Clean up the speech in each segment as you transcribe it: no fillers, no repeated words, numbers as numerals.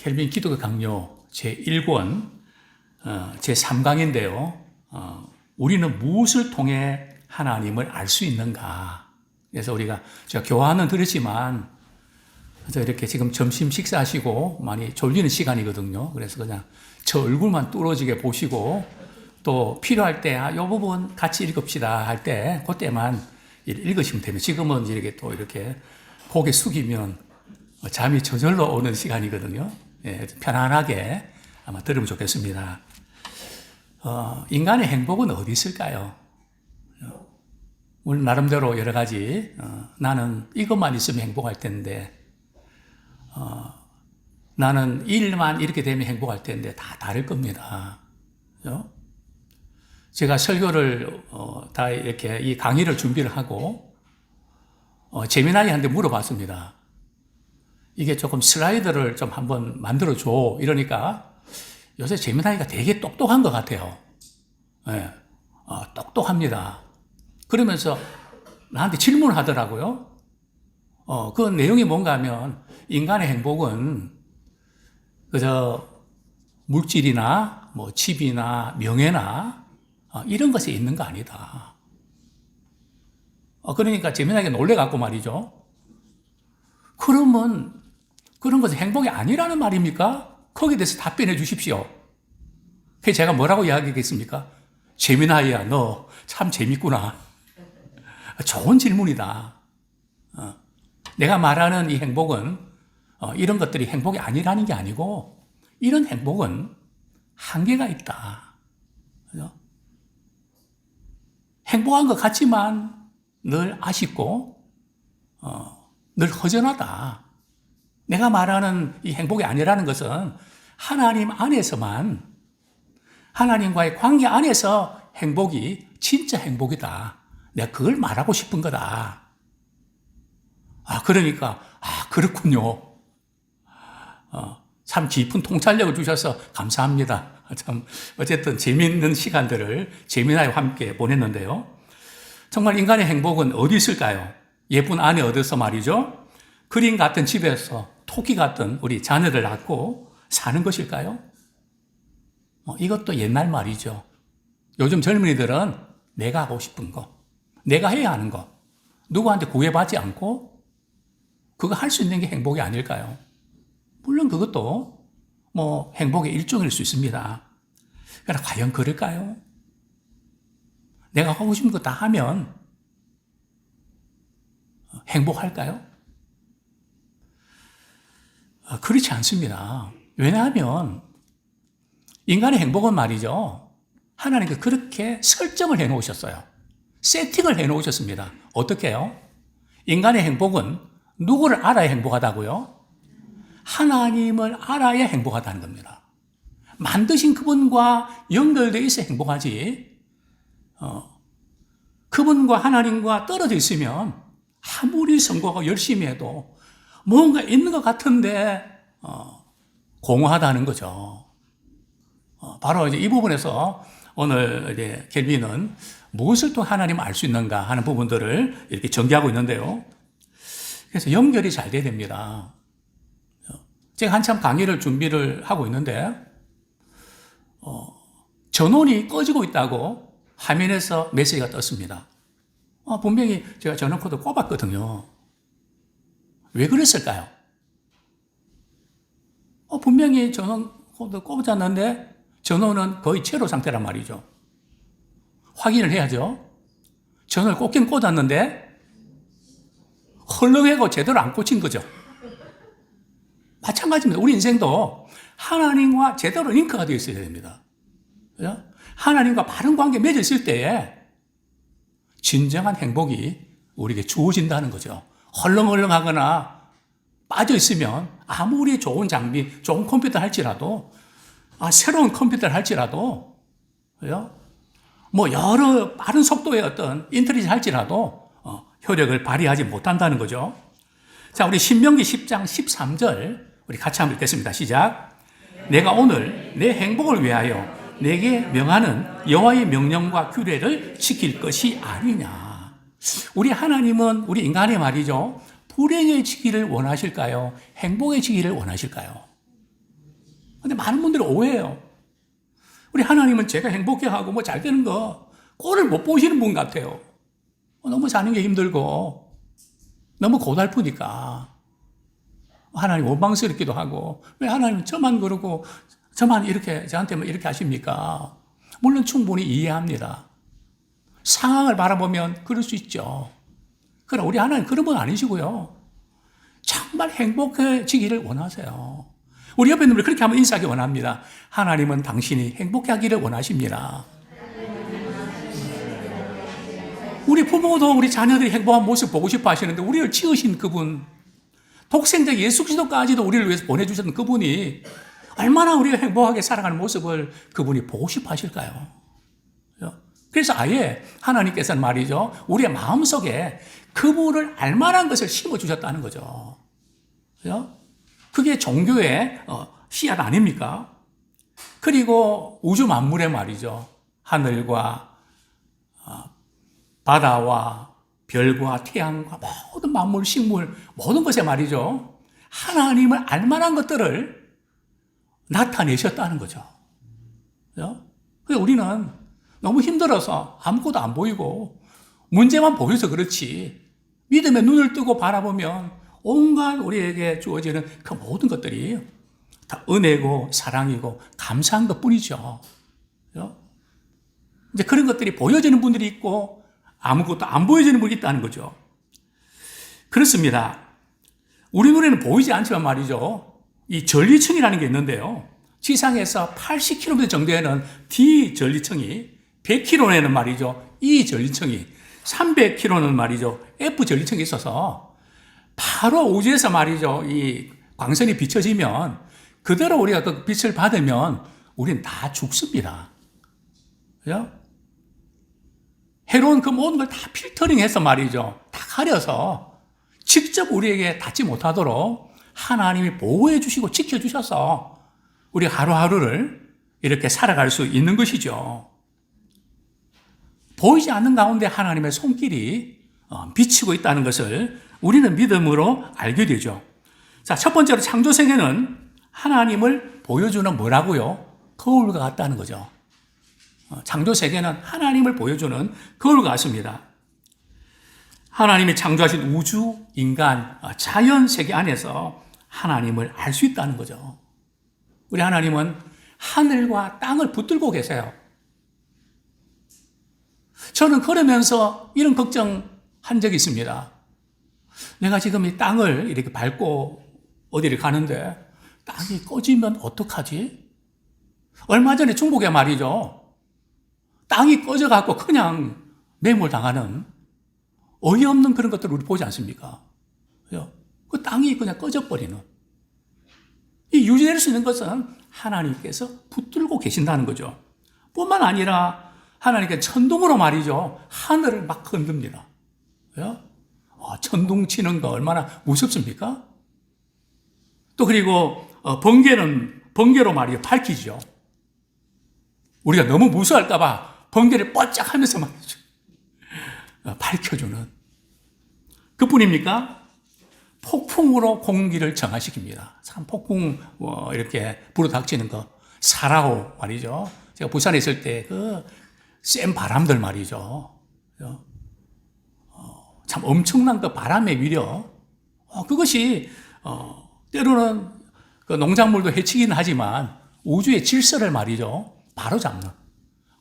켈빈 기독교 강요 제1권 제3강인데요. 우리는 무엇을 통해 하나님을 알 수 있는가? 그래서 제가 교화는 들었지만 이렇게 지금 점심 식사하시고 많이 졸리는 시간이거든요. 그래서 그냥 저 얼굴만 뚫어지게 보시고 또 필요할 때 이 부분 같이 읽읍시다 할 때 그때만 읽으시면 됩니다. 지금은 이렇게 고개 숙이면 잠이 저절로 오는 시간이거든요. 예, 편안하게 아마 들으면 좋겠습니다. 인간의 행복은 어디 있을까요? 물론 나름대로 여러 가지 나는 이것만 있으면 행복할 텐데 나는 일만 이렇게 되면 행복할 텐데 다 다를 겁니다. 그죠? 제가 설교를 다 이렇게 이 강의를 준비를 하고 재미나이한테 물어봤습니다. 이게 조금 슬라이드를 좀 한번 만들어줘. 이러니까 요새 재미나이가 되게 똑똑한 것 같아요. 네. 똑똑합니다. 그러면서 나한테 질문을 하더라고요. 그 내용이 뭔가 하면 인간의 행복은 그저 물질이나 뭐 집이나 명예나 이런 것에 있는 거 아니다. 그러니까 재미나게 놀래갖고 말이죠. 그러면 그런 것은 행복이 아니라는 말입니까? 거기에 대해서 답변해 주십시오. 그래서 제가 뭐라고 이야기하겠습니까? 재미나이야, 너 참 재밌구나. 좋은 질문이다. 내가 말하는 이 행복은 이런 것들이 행복이 아니라는 게 아니고 이런 행복은 한계가 있다. 그죠? 행복한 것 같지만 늘 아쉽고 늘 허전하다. 내가 말하는 이 행복이 아니라는 것은 하나님 안에서만 하나님과의 관계 안에서 행복이 진짜 행복이다. 내가 그걸 말하고 싶은 거다. 그러니까 그렇군요. 참 깊은 통찰력을 주셔서 감사합니다. 참 어쨌든 재미있는 시간들을 재미나이와 함께 보냈는데요. 정말 인간의 행복은 어디 있을까요? 예쁜 아내 얻어서 말이죠. 그림 같은 집에서 토끼 같은 우리 자녀를 낳고 사는 것일까요? 이것도 옛날 말이죠. 요즘 젊은이들은 내가 하고 싶은 거, 내가 해야 하는 거, 누구한테 구애받지 않고 그거 할 수 있는 게 행복이 아닐까요? 물론 그것도 뭐 행복의 일종일 수 있습니다. 그러나 과연 그럴까요? 내가 하고 싶은 거 다 하면 행복할까요? 그렇지 않습니다. 왜냐하면 인간의 행복은 말이죠. 하나님께서 그렇게 설정을 해 놓으셨어요. 세팅을 해 놓으셨습니다. 어떻게 해요? 인간의 행복은 누구를 알아야 행복하다고요? 하나님을 알아야 행복하다는 겁니다. 만드신 그분과 연결되어 있어 행복하지. 그분과 하나님과 떨어져 있으면 아무리 선거하고 열심히 해도 뭔가 있는 것 같은데 공허하다는 거죠. 바로 이제 이 부분에서 오늘 이제 켈빈은 무엇을 통해 하나님을 알 수 있는가 하는 부분들을 이렇게 전개하고 있는데요. 그래서 연결이 잘 돼야 됩니다. 제가 한참 강의를 준비를 하고 있는데 전원이 꺼지고 있다고 화면에서 메시지가 떴습니다. 분명히 제가 전원 코드 꼽았거든요. 왜 그랬을까요? 분명히 전원 코드 꼽았는데 전원은 거의 제로 상태란 말이죠. 확인을 해야죠. 전원을 꽂긴 꽂았는데 헐렁하고 제대로 안 꽂힌 거죠. 마찬가지입니다. 우리 인생도 하나님과 제대로 링크가 되어 있어야 됩니다. 그죠? 하나님과 바른 관계 맺어 있을 때에 진정한 행복이 우리에게 주어진다는 거죠. 헐렁헐렁하거나 빠져 있으면 아무리 좋은 장비, 좋은 컴퓨터를 할지라도 새로운 컴퓨터를 할지라도 그죠? 뭐 여러 빠른 속도의 어떤 인터넷을 할지라도 효력을 발휘하지 못한다는 거죠. 자, 우리 신명기 10장 13절 우리 같이 한번 읽겠습니다. 시작. 내가 오늘 내 행복을 위하여 내게 명하는 여호와의 명령과 규례를 지킬 것이 아니냐. 우리 하나님은 우리 인간의 말이죠. 불행해지기를 원하실까요? 행복해지기를 원하실까요? 근데 많은 분들이 오해해요. 우리 하나님은 제가 행복해하고 뭐 잘 되는 거, 꼴을 못 보시는 분 같아요. 너무 사는 게 힘들고, 너무 고달프니까. 하나님 원망스럽기도 하고, 왜 하나님은 저만 그러고, 저만 이렇게, 저한테 뭐 이렇게 하십니까? 물론 충분히 이해합니다. 상황을 바라보면 그럴 수 있죠. 그러나 우리 하나님 그런 분 아니시고요. 정말 행복해지기를 원하세요. 우리 옆에 있는 분들 그렇게 한번 인사하기 원합니다. 하나님은 당신이 행복하기를 원하십니다. 우리 부모도 우리 자녀들이 행복한 모습 보고 싶어 하시는데 우리를 지으신 그분, 독생자 예수 그리스도까지도 우리를 위해서 보내주셨던 그분이 얼마나 우리가 행복하게 살아가는 모습을 그분이 보고 싶어 하실까요? 그래서 아예 하나님께서는 말이죠, 우리의 마음속에 그분을 알만한 것을 심어주셨다는 거죠. 그게 종교의 씨앗 아닙니까? 그리고 우주 만물의 말이죠, 하늘과 바다와 별과 태양과 모든 만물, 식물, 모든 것에 말이죠, 하나님을 알만한 것들을 나타내셨다는 거죠. 그래서 우리는 너무 힘들어서 아무것도 안 보이고 문제만 보여서 그렇지, 믿음의 눈을 뜨고 바라보면 온갖 우리에게 주어지는 그 모든 것들이 다 은혜고 사랑이고 감사한 것 뿐이죠. 이제 그런 것들이 보여지는 분들이 있고 아무것도 안 보여지는 분이 있다는 거죠. 그렇습니다. 우리 눈에는 보이지 않지만 말이죠, 이 전리층이라는 게 있는데요, 지상에서 80km 정도에는 D 전리층이, 100km에는 말이죠 E 전리층이, 300km는 말이죠 F 전리층이 있어서 바로 우주에서 말이죠 이 광선이 비춰지면 그대로 우리가 그 빛을 받으면 우리는 다 죽습니다. 그죠? 해로운 그 모든 걸 다 필터링해서 말이죠, 다 가려서 직접 우리에게 닿지 못하도록 하나님이 보호해 주시고 지켜주셔서 우리 하루하루를 이렇게 살아갈 수 있는 것이죠. 보이지 않는 가운데 하나님의 손길이 비치고 있다는 것을 우리는 믿음으로 알게 되죠. 자, 첫 번째로 창조세계는 하나님을 보여주는 뭐라고요? 거울과 같다는 거죠. 창조세계는 하나님을 보여주는 거울과 같습니다. 하나님이 창조하신 우주, 인간, 자연 세계 안에서 하나님을 알 수 있다는 거죠. 우리 하나님은 하늘과 땅을 붙들고 계세요. 저는 그러면서 이런 걱정한 적이 있습니다. 내가 지금 이 땅을 이렇게 밟고 어디를 가는데 땅이 꺼지면 어떡하지? 얼마 전에 중국에 말이죠, 땅이 꺼져갖고 그냥 매몰당하는 어이없는 그런 것들을 우리 보지 않습니까? 그 땅이 그냥 꺼져버리는. 이 유지될 수 있는 것은 하나님께서 붙들고 계신다는 거죠. 뿐만 아니라 하나님께 천둥으로 말이죠, 하늘을 막 흔듭니다. 천둥 치는 거 얼마나 무섭습니까? 또 그리고 번개로 말이죠, 밝히죠. 우리가 너무 무서워할까봐 번개를 뻗짝 하면서 말이죠, 밝혀주는. 그뿐입니까? 폭풍으로 공기를 정화시킵니다. 참 폭풍 이렇게 불어닥치는 거, 사라오 말이죠. 제가 부산에 있을 때 그 센 바람들 말이죠. 참 엄청난 그 바람의 위력, 그것이 때로는 그 농작물도 해치기는 하지만 우주의 질서를 말이죠, 바로잡는,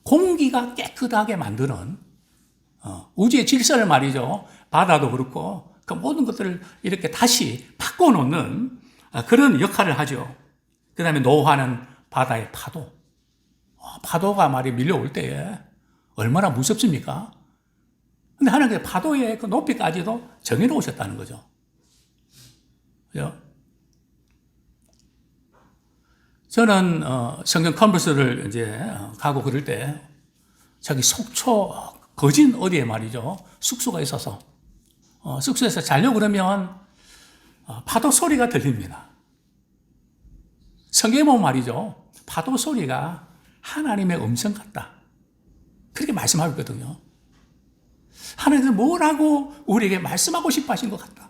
공기가 깨끗하게 만드는 우주의 질서를 말이죠, 바다도 그렇고 그 모든 것들을 이렇게 다시 바꿔놓는 그런 역할을 하죠. 그 다음에 노하는 바다의 파도. 파도가 말이 밀려올 때에 얼마나 무섭습니까? 근데 하나님께서 파도의 그 높이까지도 정해놓으셨다는 거죠. 그죠? 저는 성경 컨퍼런스를 이제 가고 그럴 때 저기 속초 거진 어디에 말이죠, 숙소가 있어서 숙소에서 자려고 그러면 파도 소리가 들립니다. 성경에 보면 말이죠, 파도 소리가 하나님의 음성 같다, 그렇게 말씀하고 있거든요. 하나님께서 뭐라고 우리에게 말씀하고 싶어 하신 것 같다.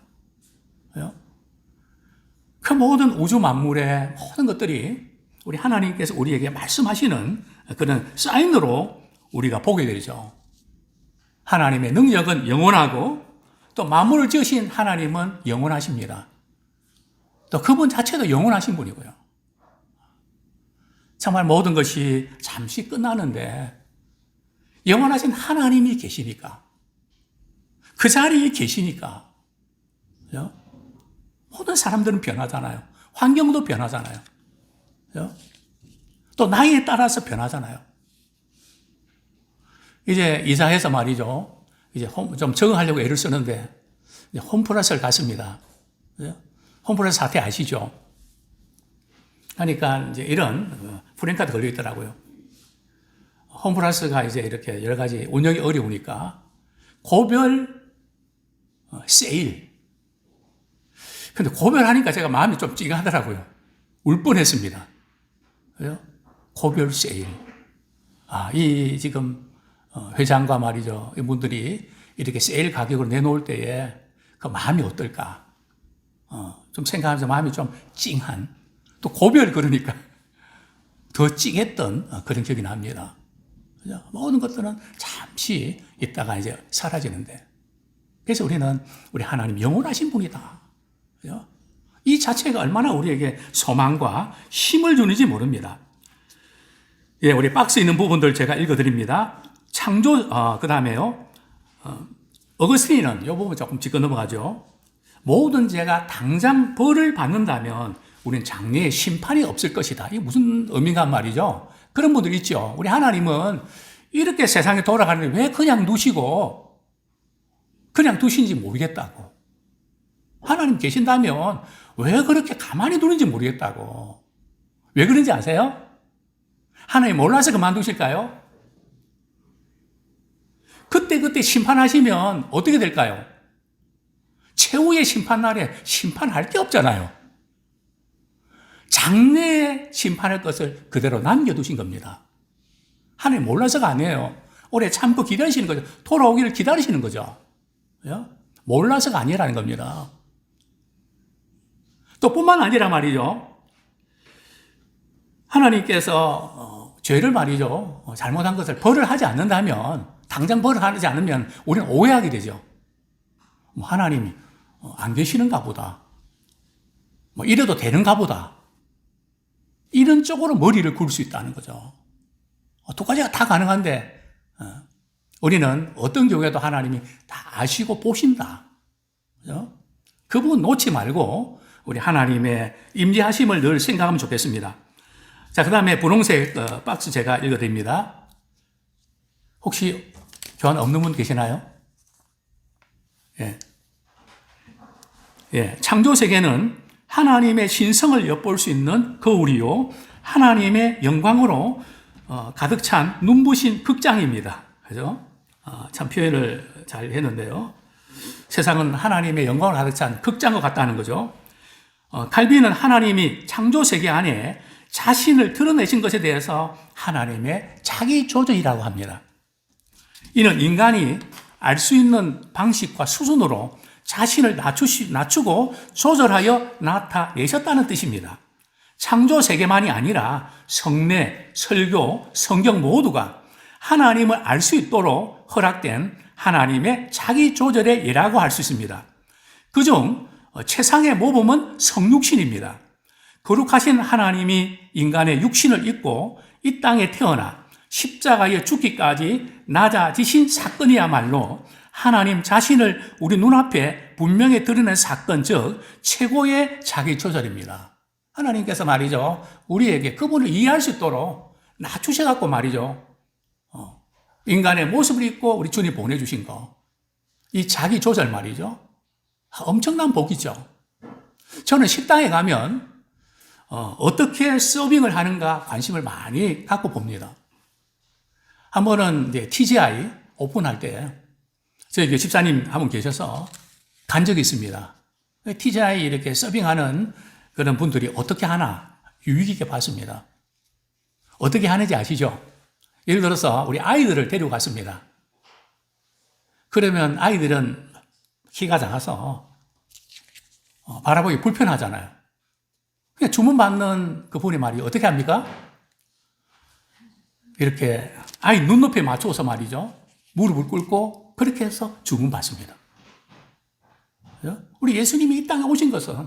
그 모든 우주 만물의 모든 것들이 우리 하나님께서 우리에게 말씀하시는 그런 사인으로 우리가 보게 되죠. 하나님의 능력은 영원하고 또 만물을 지으신 하나님은 영원하십니다. 또 그분 자체도 영원하신 분이고요. 정말 모든 것이 잠시 끝나는데 영원하신 하나님이 계시니까, 그 자리에 계시니까 모든 사람들은 변하잖아요. 환경도 변하잖아요. 또 나이에 따라서 변하잖아요. 이제 이사해서 말이죠. 이제 좀 적응하려고 애를 쓰는데 홈플러스를 갔습니다. 홈플러스 사태 아시죠? 그러니까 이제 이런 프랜카드 걸려 있더라고요. 홈플러스가 이제 이렇게 여러 가지 운영이 어려우니까 고별 세일. 근데 고별하니까 제가 마음이 좀 찡하더라고요. 울 뻔했습니다. 고별 세일. 이 지금 회장과 말이죠. 이분들이 이렇게 세일 가격으로 내놓을 때에 그 마음이 어떨까? 좀 생각하면서 마음이 좀 찡한, 또 고별 그러니까 더 찡했던 그런 기억이 납니다. 모든 것들은 잠시 있다가 이제 사라지는데, 그래서 우리는 우리 하나님 영원하신 분이다. 이 자체가 얼마나 우리에게 소망과 힘을 주는지 모릅니다. 우리 박스에 있는 부분들 제가 읽어드립니다. 창조, 그 다음에요. 어거스틴은 이 부분 조금 짚고 넘어가죠. 모든 죄가 당장 벌을 받는다면 우리는 장래에 심판이 없을 것이다. 이게 무슨 의미인가 말이죠. 그런 분들 있죠. 우리 하나님은 이렇게 세상에 돌아가는데 왜 그냥 두시고 그냥 두신지 모르겠다고. 하나님 계신다면 왜 그렇게 가만히 두는지 모르겠다고. 왜 그런지 아세요? 하나님 몰라서 그만두실까요? 그때 심판하시면 어떻게 될까요? 최후의 심판날에 심판할 게 없잖아요. 장래에 심판할 것을 그대로 남겨두신 겁니다. 하나님 몰라서가 아니에요. 오래 참고 기다리시는 거죠. 돌아오기를 기다리시는 거죠. 몰라서가 아니라는 겁니다. 또 뿐만 아니라 말이죠. 하나님께서 죄를 말이죠. 잘못한 것을 벌을 하지 않는다면, 당장 벌을 하지 않으면 우리는 오해하게 되죠. 하나님이 안 계시는가 보다. 이래도 되는가 보다. 이런 쪽으로 머리를 굴 수 있다는 거죠. 두 가지가 다 가능한데 우리는 어떤 경우에도 하나님이 다 아시고 보신다. 그 부분 놓지 말고 우리 하나님의 임재하심을 늘 생각하면 좋겠습니다. 자, 그 다음에 분홍색 박스 제가 읽어드립니다. 혹시 교환 없는 분 계시나요? 창조 세계는 하나님의 신성을 엿볼 수 있는 거울이요, 하나님의 영광으로 가득 찬 눈부신 극장입니다. 그죠? 참 표현을 잘 했는데요. 세상은 하나님의 영광으로 가득 찬 극장과 같다는 거죠. 칼빈은 하나님이 창조 세계 안에 자신을 드러내신 것에 대해서 하나님의 자기 조절이라고 합니다. 이는 인간이 알 수 있는 방식과 수준으로 자신을 낮추고 조절하여 나타내셨다는 뜻입니다. 창조 세계만이 아니라 성례, 설교, 성경 모두가 하나님을 알 수 있도록 허락된 하나님의 자기 조절의 예라고 할 수 있습니다. 그중 최상의 모범은 성육신입니다. 거룩하신 하나님이 인간의 육신을 입고 이 땅에 태어나 십자가에 죽기까지 낮아지신 사건이야말로 하나님 자신을 우리 눈앞에 분명히 드러낸 사건, 즉 최고의 자기 조절입니다. 하나님께서 말이죠, 우리에게 그분을 이해할 수 있도록 낮추셔갖고 말이죠, 인간의 모습을 입고 우리 주님 보내주신 거, 이 자기 조절 말이죠, 엄청난 복이죠. 저는 식당에 가면 어떻게 서빙을 하는가 관심을 많이 갖고 봅니다. 한 번은 이제 TGI 오픈할 때 저희 집사님 한 분 계셔서 간 적이 있습니다. TGI 이렇게 서빙하는 그런 분들이 어떻게 하나 유익 있게 봤습니다. 어떻게 하는지 아시죠? 예를 들어서 우리 아이들을 데리고 갔습니다. 그러면 아이들은 키가 작아서 바라보기 불편하잖아요. 주문받는 그분이 말이죠. 어떻게 합니까? 이렇게 아이 눈높이에 맞춰서 말이죠. 무릎을 꿇고 그렇게 해서 주문받습니다. 우리 예수님이 이 땅에 오신 것은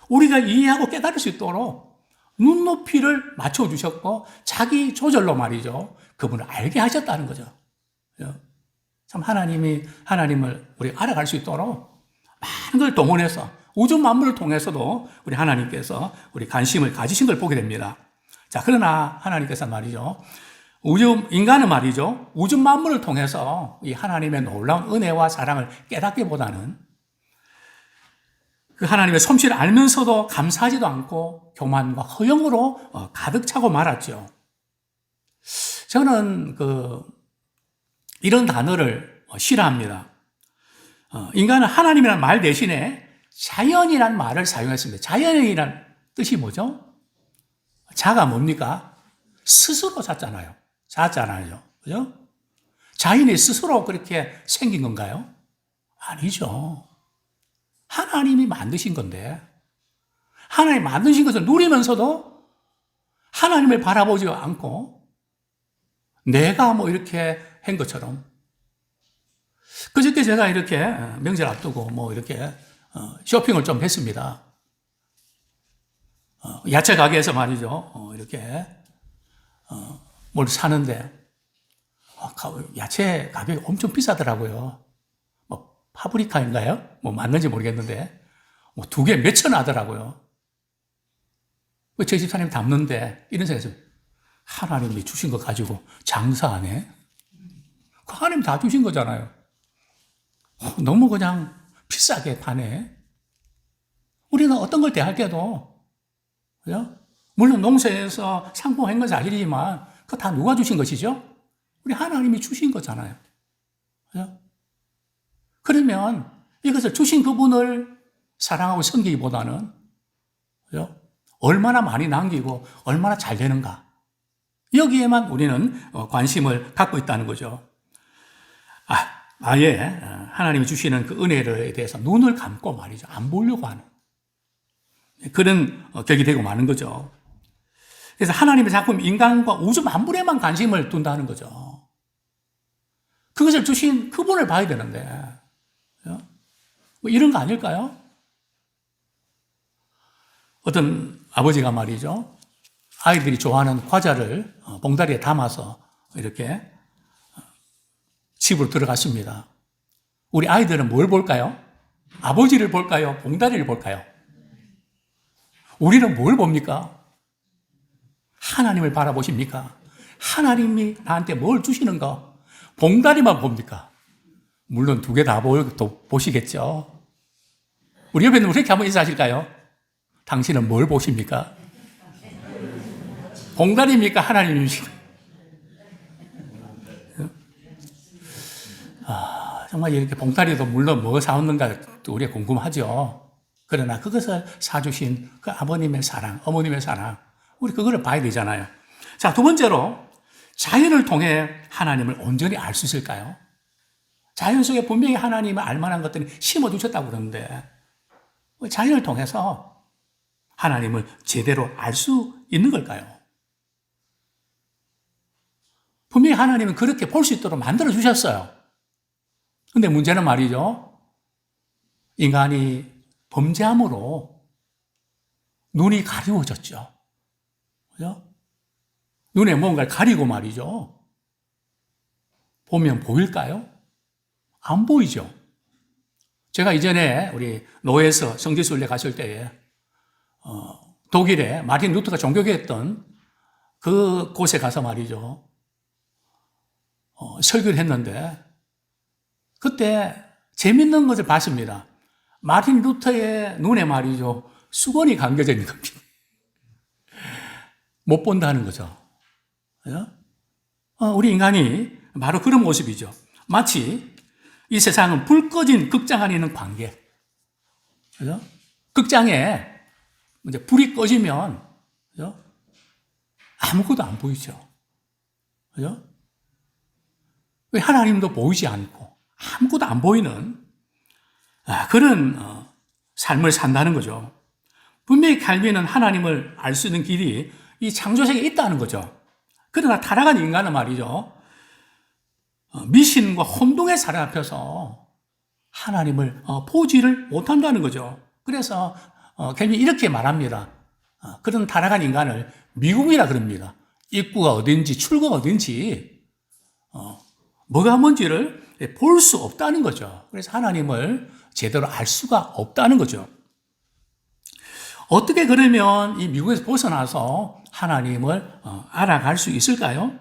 우리가 이해하고 깨달을 수 있도록 눈높이를 맞춰주셨고 자기 조절로 말이죠. 그분을 알게 하셨다는 거죠. 참 하나님을 우리가 알아갈 수 있도록 많은 걸 동원해서 우주 만물을 통해서도 우리 하나님께서 우리 관심을 가지신 걸 보게 됩니다. 자, 그러나 하나님께서 말이죠. 인간은 말이죠. 우주 만물을 통해서 이 하나님의 놀라운 은혜와 사랑을 깨닫기보다는 그 하나님의 솜씨를 알면서도 감사하지도 않고 교만과 허영으로 가득 차고 말았죠. 저는 이런 단어를 싫어합니다. 인간은 하나님이라는 말 대신에 자연이라는 말을 사용했습니다. 자연이라는 뜻이 뭐죠? 자가 뭡니까? 스스로 잤잖아요. 그죠? 자연이 스스로 그렇게 생긴 건가요? 아니죠. 하나님이 만드신 건데, 하나님이 만드신 것을 누리면서도 하나님을 바라보지 않고 내가 뭐 이렇게 한 것처럼. 그저께 제가 이렇게 명절 앞두고 뭐 이렇게 쇼핑을 좀 했습니다. 야채 가게에서 말이죠. 이렇게 뭘 사는데 야채 가격이 엄청 비싸더라고요. 뭐 파프리카인가요? 뭐 맞는지 모르겠는데 뭐 2개 몇천 하더라고요. 제 집사님 담는데 이런 생각에서 하나님이 주신 거 가지고 장사 안 해? 그 하나님 다 주신 거잖아요. 너무 그냥 비싸게 파네. 우리는 어떤 걸 대할 때도 그죠? 물론 농사에서 상품한 건 사실이지만 그거 다 누가 주신 것이죠? 우리 하나님이 주신 거잖아요. 그죠? 그러면 이것을 주신 그분을 사랑하고 섬기기보다는 그죠? 얼마나 많이 남기고 얼마나 잘 되는가. 여기에만 우리는 관심을 갖고 있다는 거죠. 아예 하나님이 주시는 그 은혜에 대해서 눈을 감고 말이죠. 안 보려고 하는 그런 격이 되고 마는 거죠. 그래서 하나님의 작품 인간과 우주 만물에만 관심을 둔다는 거죠. 그것을 주신 그분을 봐야 되는데 뭐 이런 거 아닐까요? 어떤 아버지가 말이죠. 아이들이 좋아하는 과자를 봉다리에 담아서 이렇게 집으로 들어갔습니다. 우리 아이들은 뭘 볼까요? 아버지를 볼까요? 봉다리를 볼까요? 우리는 뭘 봅니까? 하나님을 바라보십니까? 하나님이 나한테 뭘 주시는가? 봉다리만 봅니까? 물론 2개 다 보시겠죠. 우리 옆에 있는 그렇게 한번 인사하실까요? 당신은 뭘 보십니까? 봉다리입니까? 하나님이십니까? 정말 이렇게 봉다리도 물론 뭐 사왔는가 우리가 궁금하죠. 그러나 그것을 사주신 그 아버님의 사랑, 어머님의 사랑, 우리 그거를 봐야 되잖아요. 자, 2번째로 자연을 통해 하나님을 온전히 알 수 있을까요? 자연 속에 분명히 하나님을 알만한 것들이 심어두셨다고 그러는데 자연을 통해서 하나님을 제대로 알 수 있는 걸까요? 분명히 하나님은 그렇게 볼 수 있도록 만들어주셨어요. 근데 문제는 말이죠. 인간이 범죄함으로 눈이 가리워졌죠. 그죠? 눈에 뭔가를 가리고 말이죠. 보면 보일까요? 안 보이죠. 제가 이전에 우리 노예에서 성지순례 갔을 때에 독일에 마틴 루터가 종교개했던 그 곳에 가서 말이죠. 설교를 했는데 그때 재밌는 것을 봤습니다. 마틴 루터의 눈에 말이죠. 수건이 감겨져 있는 겁니다. 못 본다는 거죠. 우리 인간이 바로 그런 모습이죠. 마치 이 세상은 불 꺼진 극장 안에 있는 관객. 그죠? 극장에 이제 불이 꺼지면 그죠? 아무것도 안 보이죠. 그죠? 왜 하나님도 보이지 않고 아무것도 안 보이는 그런 삶을 산다는 거죠. 분명히 칼빈은 하나님을 알 수 있는 길이 이 창조세계에 있다는 거죠. 그러나 타락한 인간은 말이죠. 미신과 혼동의 사례 앞에서 하나님을 보지를 못한다는 거죠. 그래서 켈빈이 이렇게 말합니다. 그런 타락한 인간을 미궁이라 그럽니다. 입구가 어딘지 출구가 어딘지 뭐가 뭔지를 볼 수 없다는 거죠. 그래서 하나님을 제대로 알 수가 없다는 거죠. 어떻게 그러면 이 미국에서 벗어나서 하나님을 알아갈 수 있을까요?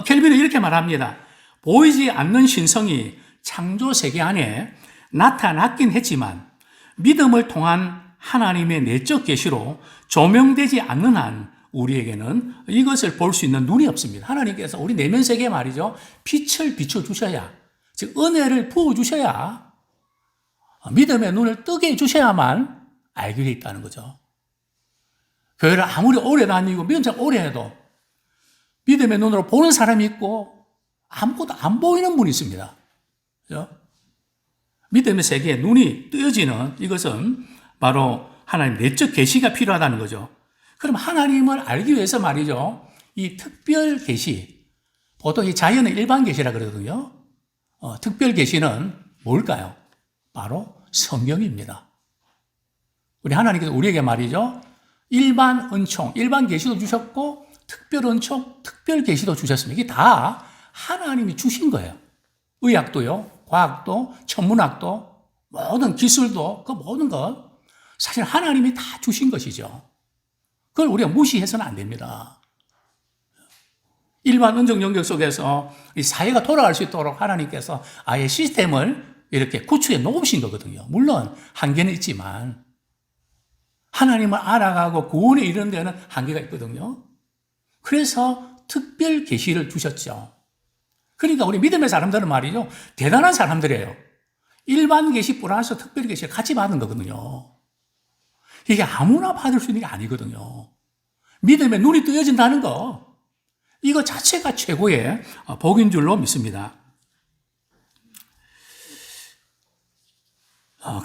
켈빈은 이렇게 말합니다. 보이지 않는 신성이 창조 세계 안에 나타났긴 했지만 믿음을 통한 하나님의 내적 계시로 조명되지 않는 한 우리에게는 이것을 볼 수 있는 눈이 없습니다. 하나님께서 우리 내면 세계에 말이죠. 빛을 비춰주셔야, 즉 은혜를 부어주셔야 믿음의 눈을 뜨게 해주셔야만 알게 돼 있다는 거죠. 교회를 아무리 오래 다니고 믿음처럼 오래 해도 믿음의 눈으로 보는 사람이 있고 아무것도 안 보이는 분이 있습니다. 그죠? 믿음의 세계에 눈이 뜨여지는 이것은 바로 하나님 내적 계시가 필요하다는 거죠. 그럼 하나님을 알기 위해서 말이죠. 이 특별 계시, 보통 이 자연의 일반 계시라 그러거든요. 특별 계시는 뭘까요? 바로 성경입니다. 우리 하나님께서 우리에게 말이죠. 일반 은총, 일반 계시도 주셨고 특별 은총, 특별 계시도 주셨습니다. 이게 다 하나님이 주신 거예요. 의학도요, 과학도, 천문학도, 모든 기술도, 그 모든 것 사실 하나님이 다 주신 것이죠. 그걸 우리가 무시해서는 안 됩니다. 일반 은정 영역 속에서 이 사회가 돌아갈 수 있도록 하나님께서 아예 시스템을 이렇게 구축해 놓으신 거거든요. 물론 한계는 있지만 하나님을 알아가고 구원에 이르는 데는 한계가 있거든요. 그래서 특별 계시를 주셨죠. 그러니까 우리 믿음의 사람들은 말이죠. 대단한 사람들이에요. 일반 계시 플러스 특별 계시를 같이 받은 거거든요. 이게 아무나 받을 수 있는 게 아니거든요. 믿음의 눈이 뜨여진다는 거, 이거 자체가 최고의 복인 줄로 믿습니다.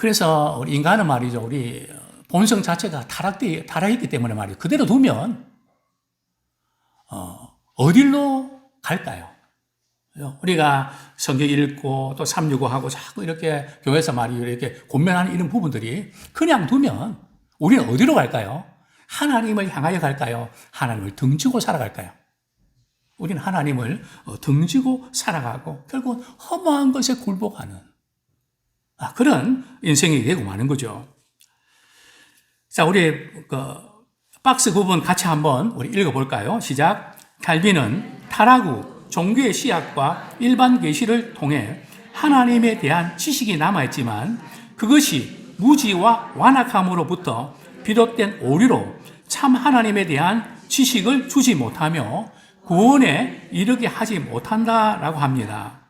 그래서 우리 인간은 말이죠. 우리 본성 자체가 타락했기 때문에 말이죠. 그대로 두면 어디로 갈까요? 우리가 성경 읽고 또 365하고 자꾸 이렇게 교회에서 말이죠. 이렇게 권면하는 이런 부분들이 그냥 두면 우리는 어디로 갈까요? 하나님을 향하여 갈까요? 하나님을 등지고 살아갈까요? 우리는 하나님을 등지고 살아가고 결국은 허무한 것에 굴복하는 그런 인생이 되고 마는 거죠. 자, 우리 박스 9번 같이 한번 우리 읽어볼까요? 시작. 칼빈은 타락 후 종교의 시약과 일반 계시를 통해 하나님에 대한 지식이 남아있지만 그것이 무지와 완악함으로부터 비롯된 오류로 참 하나님에 대한 지식을 주지 못하며 구원에 이르게 하지 못한다라고 합니다.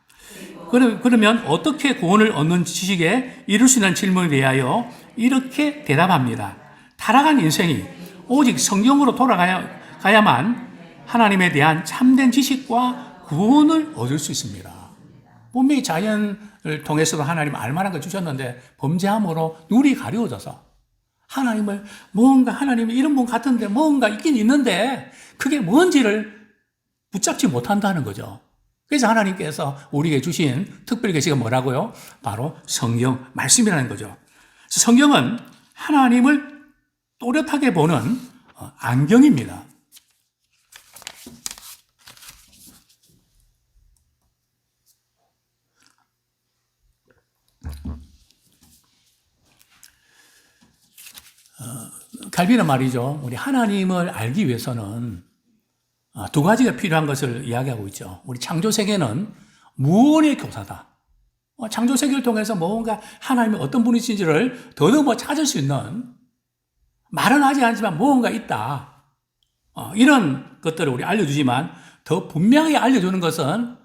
그러면 어떻게 구원을 얻는 지식에 이룰 수 있는 질문에 대하여 이렇게 대답합니다. 타락한 인생이 오직 성경으로 돌아가야만 하나님에 대한 참된 지식과 구원을 얻을 수 있습니다. 분명히 자연을 통해서도 하나님 알만한 걸 주셨는데 범죄함으로 눈이 가려워져서 하나님을 뭔가 하나님이 이런 분 같은데 뭔가 있긴 있는데 그게 뭔지를 붙잡지 못한다는 거죠. 그래서 하나님께서 우리에게 주신 특별 계시가 뭐라고요? 바로 성경 말씀이라는 거죠. 성경은 하나님을 또렷하게 보는 안경입니다. 칼빈은 말이죠. 우리 하나님을 알기 위해서는 두 가지가 필요한 것을 이야기하고 있죠. 우리 창조세계는 무언의 교사다. 창조세계를 통해서 뭔가 하나님이 어떤 분이신지를 더더욱 찾을 수 있는, 말은 하지 않지만 무언가 있다. 이런 것들을 우리 알려주지만 더 분명하게 알려주는 것은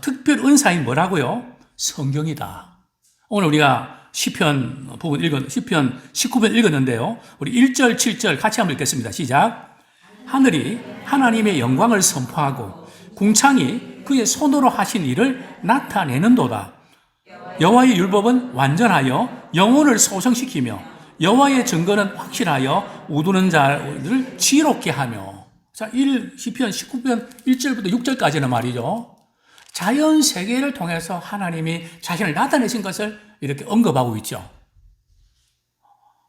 특별 은사인 뭐라고요? 성경이다. 오늘 우리가 시편 19편 읽었는데요. 우리 1절, 7절 같이 한번 읽겠습니다. 시작. 하늘이 하나님의 영광을 선포하고 궁창이 그의 손으로 하신 일을 나타내는도다. 여호와의 율법은 완전하여 영혼을 소성시키며 여호와의 증거는 확실하여 우두는 자를 지혜롭게 하며. 자, 시편 19편 1절부터 6절까지는 말이죠. 자연 세계를 통해서 하나님이 자신을 나타내신 것을 이렇게 언급하고 있죠.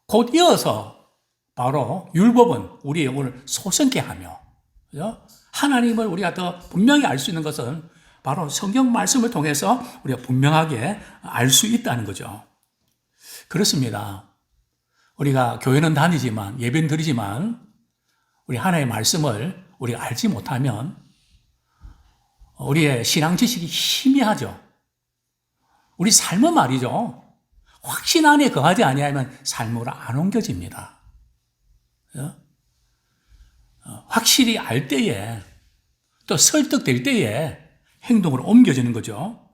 곧 이어서 바로 율법은 우리의 영혼을 소성케 하며, 그죠? 하나님을 우리가 더 분명히 알 수 있는 것은 바로 성경 말씀을 통해서 우리가 분명하게 알 수 있다는 거죠. 그렇습니다. 우리가 교회는 다니지만, 예배는 드리지만, 우리 하나님의 말씀을 우리가 알지 못하면 우리의 신앙 지식이 희미하죠. 우리 삶은 말이죠. 확신 안에 거하지 아니하면 삶으로 안 옮겨집니다. 확실히 알 때에 또 설득될 때에 행동으로 옮겨지는 거죠.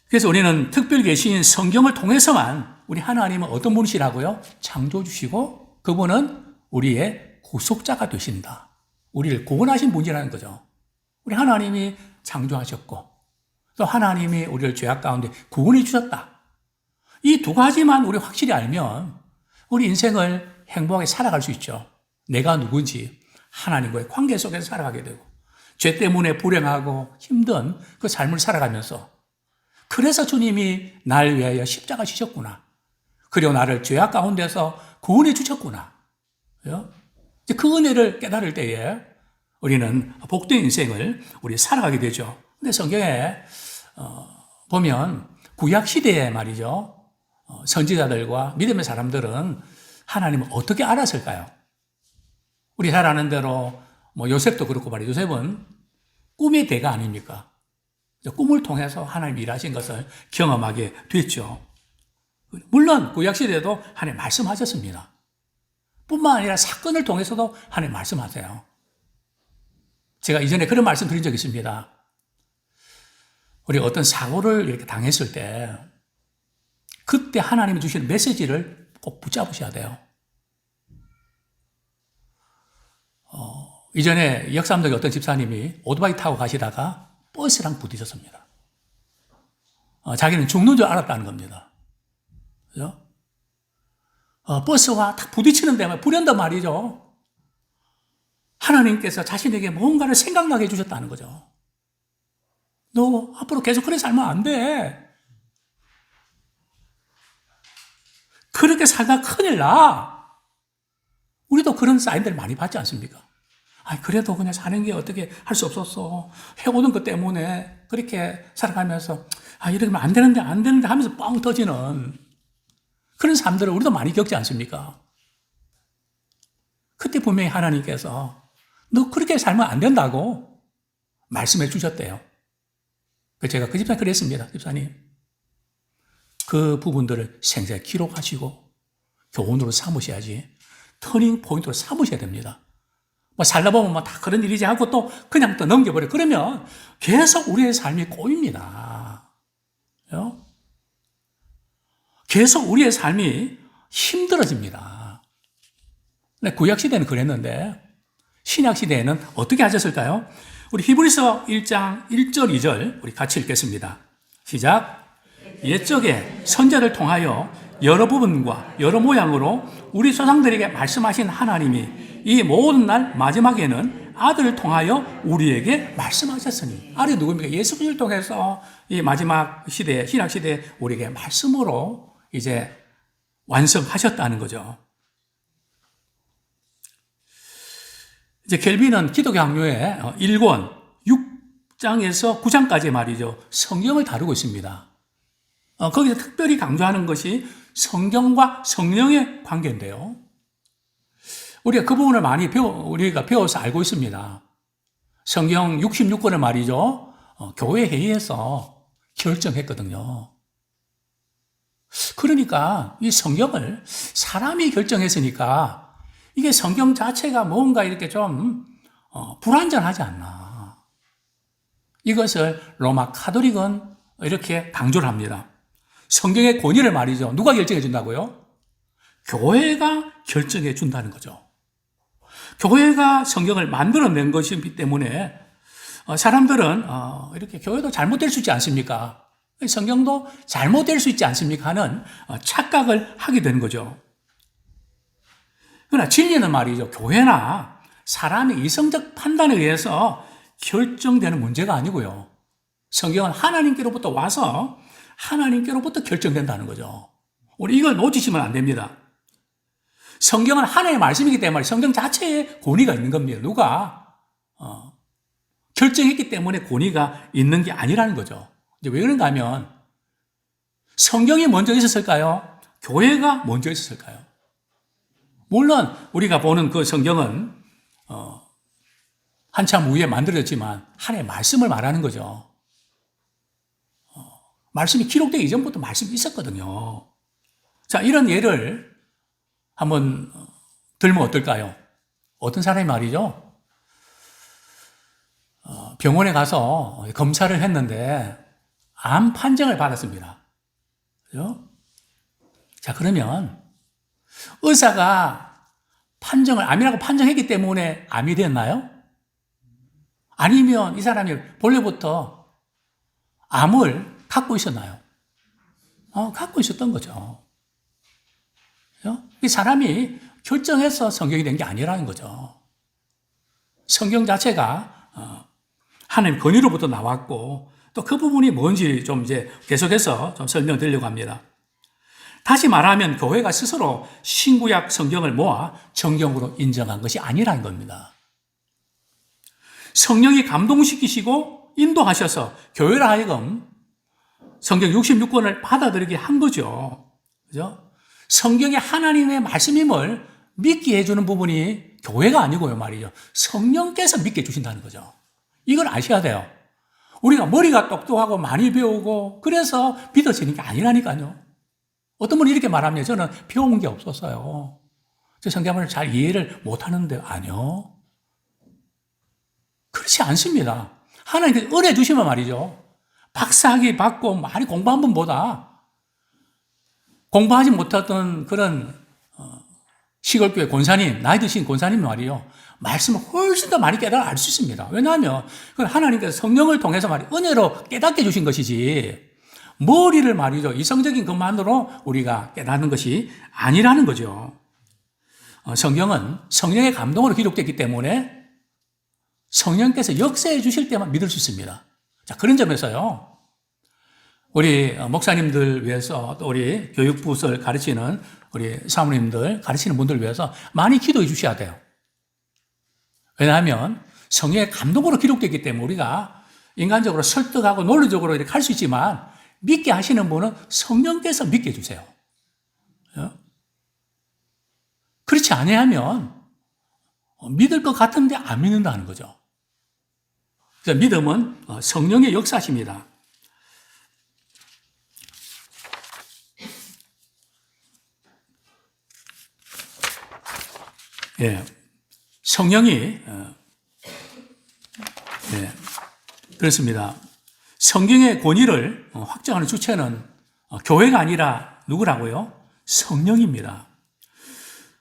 그래서 우리는 특별 계시인 성경을 통해서만 우리 하나님은 어떤 분이시라고요? 창조주시고 그분은 우리의 구속자가 되신다. 우리를 구원하신 분이라는 거죠. 우리 하나님이 창조하셨고 또 하나님이 우리를 죄악 가운데 구원해 주셨다. 이 두 가지만 우리 확실히 알면 우리 인생을 행복하게 살아갈 수 있죠. 내가 누군지 하나님과의 관계 속에서 살아가게 되고 죄 때문에 불행하고 힘든 그 삶을 살아가면서 그래서 주님이 날 위하여 십자가 지셨구나. 그리고 나를 죄악 가운데서 구원해 주셨구나. 그 은혜를 깨달을 때에 우리는 복된 인생을 우리 살아가게 되죠. 근데 성경에 보면 구약 시대에 말이죠. 선지자들과 믿음의 사람들은 하나님을 어떻게 알았을까요? 우리 잘 아는 대로 요셉도 그렇고 말이죠. 요셉은 꿈의 대가 아닙니까? 꿈을 통해서 하나님이 일하신 것을 경험하게 됐죠. 물론 구약시대에도 하나님 말씀하셨습니다. 뿐만 아니라 사건을 통해서도 하나님 말씀하세요. 제가 이전에 그런 말씀 드린 적이 있습니다. 우리가 어떤 사고를 이렇게 당했을 때 그때 하나님이 주시는 메시지를 꼭 붙잡으셔야 돼요. 이전에 역삼동에 어떤 집사님이 오토바이 타고 가시다가 버스랑 부딪혔습니다. 자기는 죽는 줄 알았다는 겁니다. 그죠? 버스와 딱 부딪히는 데만 불현듯 말이죠. 하나님께서 자신에게 뭔가를 생각나게 해주셨다는 거죠. 너 앞으로 계속 그렇게 살면 안 돼. 그렇게 살다 큰일 나. 우리도 그런 사인들을 많이 받지 않습니까? 그래도 그냥 사는 게 어떻게 할 수 없었어. 해오던 것 때문에 그렇게 살아가면서 이러면 안 되는데 하면서 뻥 터지는 그런 삶들을 우리도 많이 겪지 않습니까? 그때 분명히 하나님께서 너 그렇게 살면 안 된다고 말씀해 주셨대요. 제가 그 집사님 그랬습니다. 집사님. 그 부분들을 생생히 기록하시고 교훈으로 삼으셔야지 터닝 포인트로 삼으셔야 됩니다. 살다 보면 다 그런 일이지 하고 또 그냥 또 넘겨버려. 그러면 계속 우리의 삶이 꼬입니다. 계속 우리의 삶이 힘들어집니다. 구약시대는 그랬는데 신약시대에는 어떻게 하셨을까요? 우리 히브리서 1장 1절 2절 우리 같이 읽겠습니다. 시작. 옛적에 선지자를 통하여 여러 부분과 여러 모양으로 우리 조상들에게 말씀하신 하나님이 이 모든 날 마지막에는 아들을 통하여 우리에게 말씀하셨으니. 아들이 누굽니까? 예수 그리스도를 통해서 이 마지막 시대, 신약 시대에 우리에게 말씀으로 이제 완성하셨다는 거죠. 이제 켈빈은 기독교 학류의 1권 6장에서 9장까지 말이죠. 성경을 다루고 있습니다. 거기서 특별히 강조하는 것이 성경과 성령의 관계인데요. 우리가 그 부분을 많이 우리가 배워서 알고 있습니다. 성경 66권을 말이죠. 교회 회의에서 결정했거든요. 그러니까 이 성경을 사람이 결정했으니까 이게 성경 자체가 뭔가 이렇게 좀 불완전하지 않나. 이것을 로마 카톨릭은 이렇게 강조를 합니다. 성경의 권위를 말이죠. 누가 결정해 준다고요? 교회가 결정해 준다는 거죠. 교회가 성경을 만들어낸 것이기 때문에 사람들은 이렇게 교회도 잘못될 수 있지 않습니까? 성경도 잘못될 수 있지 않습니까? 하는 착각을 하게 되는 거죠. 그러나 진리는 말이죠. 교회나 사람의 이성적 판단에 의해서 결정되는 문제가 아니고요. 성경은 하나님께로부터 와서 하나님께로부터 결정된다는 거죠. 우리 이걸 놓치시면 안 됩니다. 성경은 하나님의 말씀이기 때문에 성경 자체에 권위가 있는 겁니다. 누가 결정했기 때문에 권위가 있는 게 아니라는 거죠. 이제 왜 그런가 하면 성경이 먼저 있었을까요? 교회가 먼저 있었을까요? 물론 우리가 보는 그 성경은 한참 후에 만들어졌지만 하나님의 말씀을 말하는 거죠. 말씀이 기록되기 이전부터 말씀이 있었거든요. 자, 이런 예를 한번 들면 어떨까요? 어떤 사람이 말이죠. 병원에 가서 검사를 했는데 암 판정을 받았습니다. 그죠? 자, 그러면 의사가 판정을 암이라고 판정했기 때문에 암이 됐나요? 아니면 이 사람이 본래부터 암을 갖고 있었나요? 갖고 있었던 거죠. 그죠? 이 사람이 결정해서 성경이 된 게 아니라는 거죠. 성경 자체가 하나님 권위로부터 나왔고 또 그 부분이 뭔지 좀 이제 계속해서 좀 설명드리려고 합니다. 다시 말하면 교회가 스스로 신구약 성경을 모아 정경으로 인정한 것이 아니라는 겁니다. 성령이 감동시키시고 인도하셔서 교회를 하여금 성경 66권을 받아들이게 한 거죠. 그죠? 성경이 하나님의 말씀임을 믿게 해주는 부분이 교회가 아니고요 말이죠. 성령께서 믿게 해주신다는 거죠. 이걸 아셔야 돼요. 우리가 머리가 똑똑하고 많이 배우고 그래서 믿어지는 게 아니라니까요. 어떤 분이 이렇게 말합니다. 저는 배운 게 없었어요. 저 성경을 잘 이해를 못하는데 아니요. 그렇지 않습니다. 하나님께서 은혜 주시면 말이죠. 박사학위 받고 많이 공부한 분보다 공부하지 못했던 그런 시골교회 권사님, 나이 드신 권사님 말이요. 말씀을 훨씬 더 많이 깨달아 알 수 있습니다. 왜냐하면 그건 하나님께서 성령을 통해서 은혜로 깨닫게 주신 것이지 머리를 말이죠. 이성적인 것만으로 우리가 깨닫는 것이 아니라는 거죠. 성경은 성령의 감동으로 기록됐기 때문에 성령께서 역사해 주실 때만 믿을 수 있습니다. 자, 그런 점에서요. 우리 목사님들 위해서 또 우리 교육부서를 가르치는 우리 사모님들 가르치는 분들 위해서 많이 기도해 주셔야 돼요. 왜냐하면 성령의 감동으로 기록됐기 때문에 우리가 인간적으로 설득하고 논리적으로 이렇게 할 수 있지만 믿게 하시는 분은 성령께서 믿게 해주세요. 그렇지 아니하면 믿을 것 같은데 안 믿는다는 거죠. 그래서 믿음은 성령의 역사십니다. 예, 성령이 그렇습니다. 성경의 권위를 확정하는 주체는 교회가 아니라 누구라고요? 성령입니다.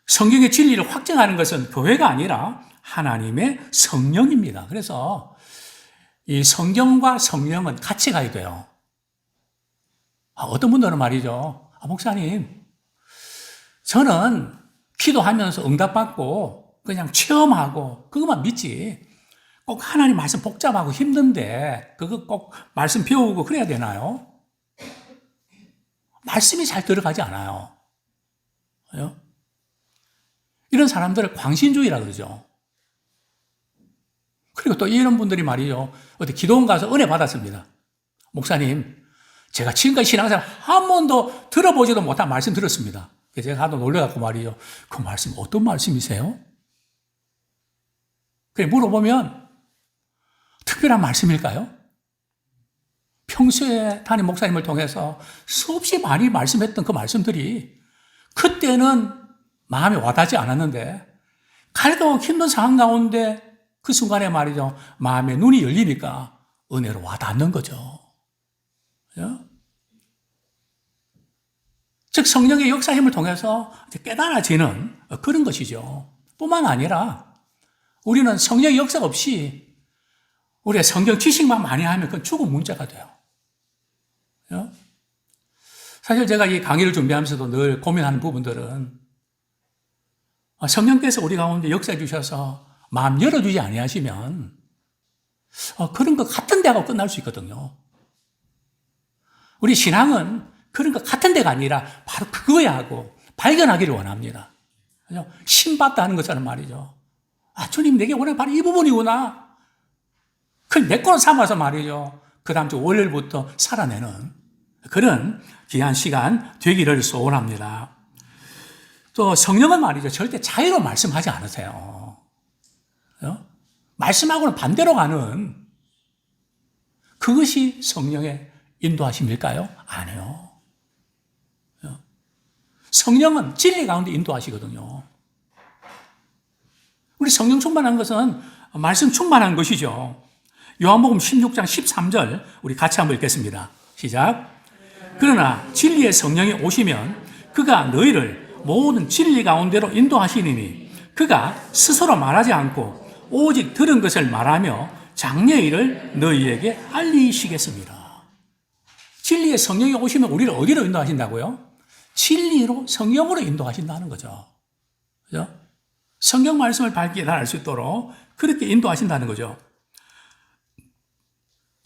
성경의 진리를 확정하는 것은 교회가 아니라 하나님의 성령입니다. 그래서 이 성경과 성령은 같이 가야 돼요. 어떤 분들은 말이죠. 목사님, 저는 기도하면서 응답받고 그냥 체험하고 그것만 믿지. 꼭 하나님 말씀 복잡하고 힘든데 그거 꼭 말씀 배우고 그래야 되나요? 말씀이 잘 들어가지 않아요. 이런 사람들을 광신주의라 그러죠. 그리고 또 이런 분들이 말이죠. 어디 기도원 가서 은혜 받았습니다. 목사님, 제가 지금까지 신앙생활 한 번도 들어보지도 못한 말씀 들었습니다. 그래서 제가 하도 놀래갖고 말이죠. 그 말씀 어떤 말씀이세요? 그래 물어보면 특별한 말씀일까요? 평소에 담임 목사님을 통해서 수없이 많이 말씀했던 그 말씀들이 그때는 마음에 와닿지 않았는데 갈등하고 힘든 상황 가운데 그 순간에 말이죠. 마음의 눈이 열리니까 은혜로 와닿는 거죠. 즉 성령의 역사 힘을 통해서 깨달아지는 그런 것이죠. 뿐만 아니라 우리는 성령의 역사가 없이 우리가 성경 지식만 많이 하면 그건 죽은 문제가 돼요. 사실 제가 이 강의를 준비하면서도 늘 고민하는 부분들은 성령께서 우리 가운데 역사해 주셔서 마음 열어주지 아니하시면 그런 것 같은 데하고 끝날 수 있거든요. 우리 신앙은 그런 것 같은 데가 아니라 바로 그거야 하고 발견하기를 원합니다. 신받다 하는 것처럼 말이죠. 주님 내게 원하는 바로 이 부분이구나. 그걸 내 거로 삼아서 말이죠. 그 다음 주 월요일부터 살아내는 그런 귀한 시간 되기를 소원합니다. 또 성령은 말이죠. 절대 자유로 말씀하지 않으세요. 말씀하고는 반대로 가는 그것이 성령의 인도하심일까요? 아니요. 성령은 진리 가운데 인도하시거든요. 우리 성령 충만한 것은 말씀 충만한 것이죠. 요한복음 16장 13절 우리 같이 한번 읽겠습니다. 시작. 그러나 진리의 성령이 오시면 그가 너희를 모든 진리 가운데로 인도하시리니 그가 스스로 말하지 않고 오직 들은 것을 말하며 장래의 일을 너희에게 알리시겠습니다. 진리의 성령이 오시면 우리를 어디로 인도하신다고요? 진리로 성령으로 인도하신다는 거죠. 그죠? 성경 말씀을 밝게 알 수 있도록 그렇게 인도하신다는 거죠.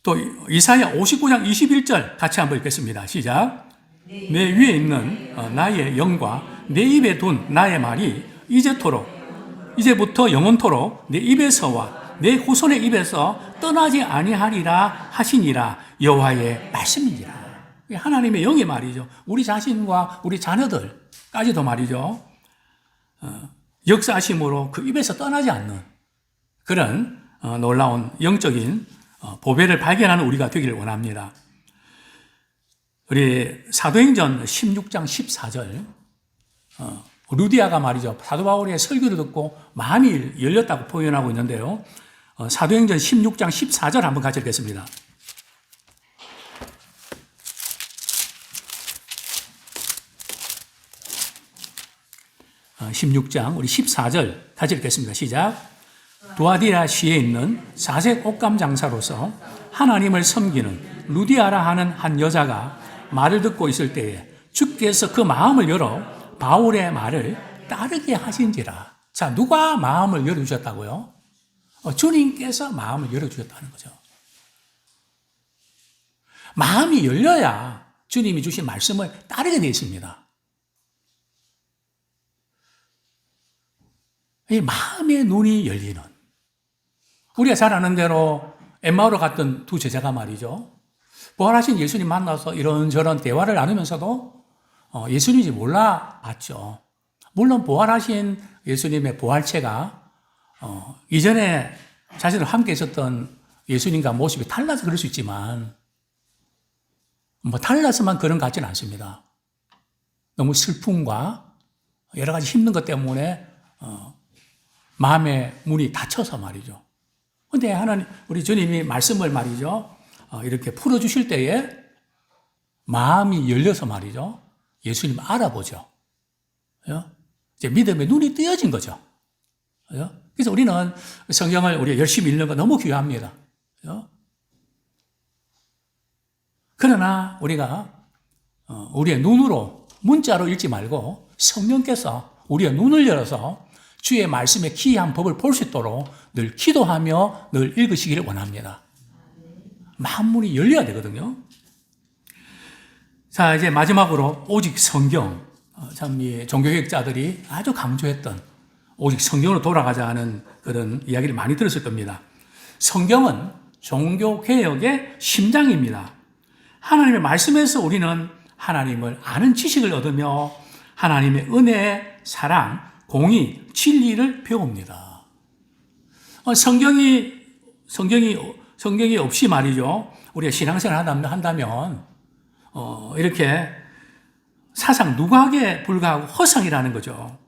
또 이사야 59장 21절 같이 한번 읽겠습니다. 시작. 내 위에 있는 나의 영과 내 입에 둔 나의 말이 이제부터 영원토록 내 입에서와 내 후손의 입에서 떠나지 아니하리라 하시니라. 여호와의 말씀이니라. 하나님의 영의 말이죠. 우리 자신과 우리 자녀들까지도 말이죠. 역사하심으로 그 입에서 떠나지 않는 그런 놀라운 영적인 보배를 발견하는 우리가 되기를 원합니다. 우리 사도행전 16장 14절 루디아가 말이죠. 사도 바울의 설교를 듣고 마음이 열렸다고 표현하고 있는데요. 사도행전 16장 14절 한번 같이 읽겠습니다. 어, 16장 우리 14절 같이 읽겠습니다. 시작. 두아디라시에 있는 사색 옷감 장사로서 하나님을 섬기는 루디아라 하는 한 여자가 말을 듣고 있을 때에 주께서 그 마음을 열어 바울의 말을 따르게 하신지라. 자, 누가 마음을 열어주셨다고요? 주님께서 마음을 열어주셨다는 거죠. 마음이 열려야 주님이 주신 말씀을 따르게 되어 있습니다. 이 마음의 눈이 열리는. 우리가 잘 아는 대로 엠마오로 갔던 두 제자가 말이죠. 부활하신 예수님 만나서 이런저런 대화를 나누면서도 예수님인지 몰라봤죠. 물론 부활하신 예수님의 부활체가 이전에 자신을 함께 있었던 예수님과 모습이 달라서 그럴 수 있지만 달라서만 그런 것 같지는 않습니다. 너무 슬픔과 여러 가지 힘든 것 때문에 마음의 문이 닫혀서 말이죠. 근데 하나님, 우리 주님이 말씀을 말이죠. 이렇게 풀어주실 때에 마음이 열려서 말이죠. 예수님 알아보죠. 이제 믿음의 눈이 뜨여진 거죠. 그래서 우리는 성경을 우리가 열심히 읽는 거 너무 귀합니다. 그러나 우리가 우리의 눈으로 문자로 읽지 말고 성령께서 우리의 눈을 열어서 주의 말씀의 기이한 법을 볼 수 있도록 늘 기도하며 늘 읽으시기를 원합니다. 마음문이 열려야 되거든요. 자, 이제 마지막으로 오직 성경. 참, 이 종교개혁자들이 아주 강조했던 오직 성경으로 돌아가자 하는 그런 이야기를 많이 들었을 겁니다. 성경은 종교개혁의 심장입니다. 하나님의 말씀에서 우리는 하나님을 아는 지식을 얻으며 하나님의 은혜, 사랑, 공의, 진리를 배웁니다. 성경이 없이 말이죠. 우리가 신앙생활 한다면, 이렇게 사상 누각에 불과하고 허상이라는 거죠.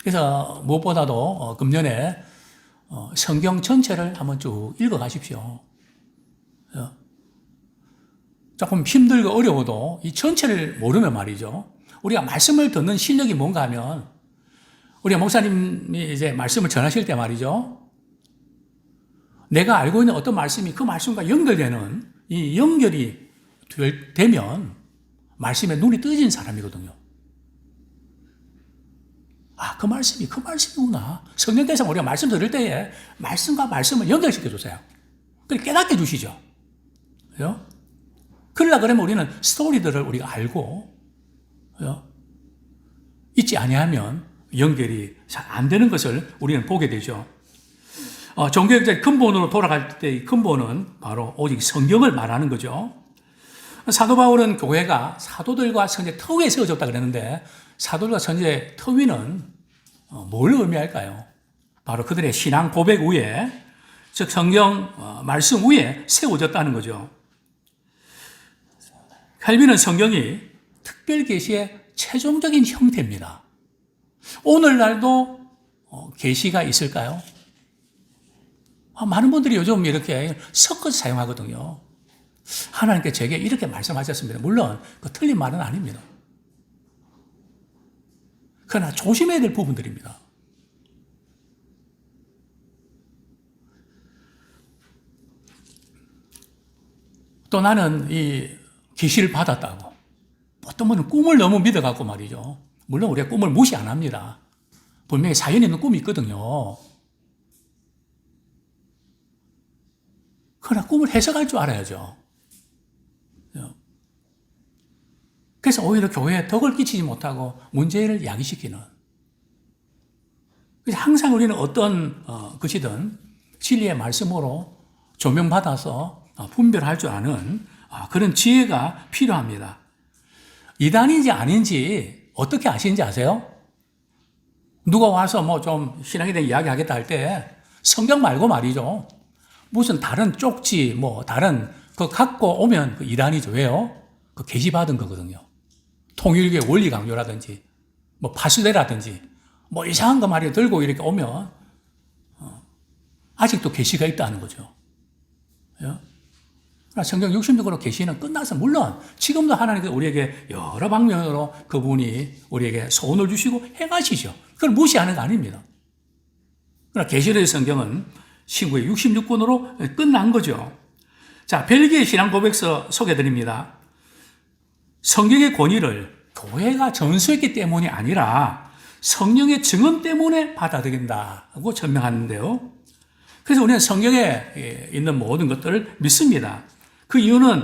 그래서 무엇보다도 금년에 성경 전체를 한번 쭉 읽어 가십시오. 조금 힘들고 어려워도 이 전체를 모르면 말이죠. 우리가 말씀을 듣는 실력이 뭔가 하면 우리가 목사님이 이제 말씀을 전하실 때 말이죠. 내가 알고 있는 어떤 말씀이 그 말씀과 연결되는 이 연결이 되면 말씀에 눈이 뜨진 사람이거든요. 그 말씀이 그 말씀이구나. 성령께서 우리가 말씀 들을 때에 말씀과 말씀을 연결시켜 주세요. 그걸 깨닫게 해주시죠. 그죠? 그러려 그러면 우리는 스토리들을 우리가 알고, 그죠? 잊지 아니하면 연결이 잘 안 되는 것을 우리는 보게 되죠. 종교학자의 근본으로 돌아갈 때의 근본은 바로 오직 성경을 말하는 거죠. 사도 바울은 교회가 사도들과 선지자 터 위에 세워졌다 그랬는데 사도들과 선지자의 터 위는 뭘 의미할까요? 바로 그들의 신앙 고백 위에, 즉 성경 말씀 위에 세워졌다는 거죠. 칼빈은 성경이 특별 계시의 최종적인 형태입니다. 오늘날도 계시가 있을까요? 많은 분들이 요즘 이렇게 섞어서 사용하거든요. 하나님께 제게 이렇게 말씀하셨습니다. 물론 그 틀린 말은 아닙니다. 그러나 조심해야 될 부분들입니다. 또 나는 이 계시를 받았다고. 어떤 분은 꿈을 너무 믿어갖고 말이죠. 물론 우리가 꿈을 무시 안 합니다. 분명히 사연 있는 꿈이 있거든요. 그러나 꿈을 해석할 줄 알아야죠. 그래서 오히려 교회에 덕을 끼치지 못하고 문제를 야기시키는. 그래서 항상 우리는 어떤 것이든 진리의 말씀으로 조명받아서 분별할 줄 아는 그런 지혜가 필요합니다. 이단인지 아닌지 어떻게 아시는지 아세요? 누가 와서 뭐 좀 신앙에 대한 이야기 하겠다 할 때 성경 말고 말이죠. 무슨 다른 쪽지 뭐 다른 그 갖고 오면 그 이단이죠. 왜요? 그 계시받은 거거든요. 통일교의 원리 강요라든지 뭐 파수대라든지 뭐 이상한 거 말이야 들고 이렇게 오면 아직도 계시가 있다는 거죠. 성경 66으로 계시는 끝나서 물론 지금도 하나님께서 우리에게 여러 방면으로 그분이 우리에게 소원을 주시고 행하시죠. 그걸 무시하는 거 아닙니다. 그러나 계시록의 성경은 신구의 66권으로 끝난 거죠. 자, 벨기에 신앙 고백서 소개드립니다. 성경의 권위를 교회가 전수했기 때문이 아니라 성령의 증언 때문에 받아들인다고 설명하는데요. 그래서 우리는 성경에 있는 모든 것들을 믿습니다. 그 이유는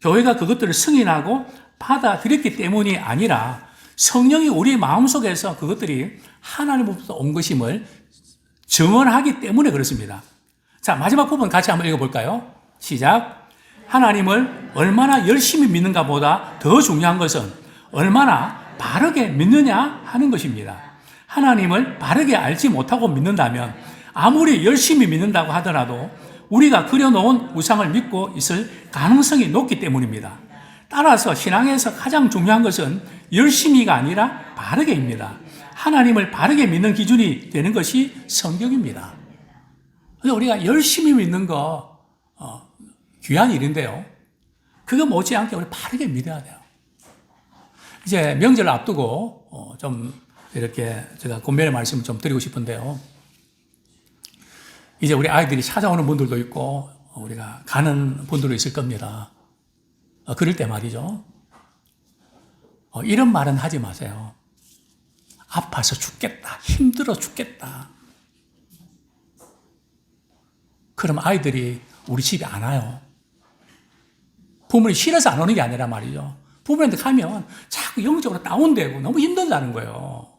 교회가 그것들을 승인하고 받아들였기 때문이 아니라 성령이 우리 마음속에서 그것들이 하나님으로부터 온 것임을 증언하기 때문에 그렇습니다. 자, 마지막 부분 같이 한번 읽어볼까요? 시작. 하나님을 얼마나 열심히 믿는가 보다 더 중요한 것은 얼마나 바르게 믿느냐 하는 것입니다. 하나님을 바르게 알지 못하고 믿는다면 아무리 열심히 믿는다고 하더라도 우리가 그려놓은 우상을 믿고 있을 가능성이 높기 때문입니다. 따라서 신앙에서 가장 중요한 것은 열심히가 아니라 바르게입니다. 하나님을 바르게 믿는 기준이 되는 것이 성경입니다. 그래서 우리가 열심히 믿는 거 귀한 일인데요. 그거 못지않게 우리 바르게 믿어야 돼요. 이제 명절을 앞두고 좀 이렇게 제가 권면의 말씀을 좀 드리고 싶은데요. 이제 우리 아이들이 찾아오는 분들도 있고 우리가 가는 분들도 있을 겁니다. 그럴 때 말이죠. 이런 말은 하지 마세요. 아파서 죽겠다. 힘들어 죽겠다. 그럼 아이들이 우리 집에 안 와요. 부모님이 싫어서 안 오는 게 아니라 말이죠. 부모님한테 가면 자꾸 영적으로 다운되고 너무 힘들다는 거예요.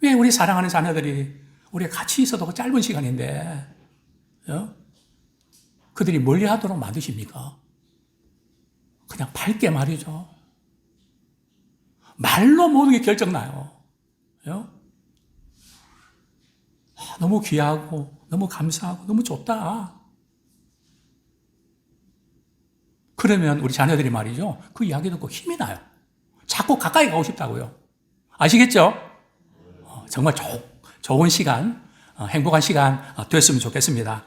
왜 우리 사랑하는 자녀들이 우리가 같이 있어도 그 짧은 시간인데 그들이 멀리하도록 만드십니까? 그냥 밝게 말이죠. 말로 모든 게 결정나요. 너무 귀하고 너무 감사하고 너무 좋다. 그러면 우리 자녀들이 말이죠. 그 이야기 듣고 힘이 나요. 자꾸 가까이 가고 싶다고요. 아시겠죠? 정말 좋은 시간, 행복한 시간 됐으면 좋겠습니다.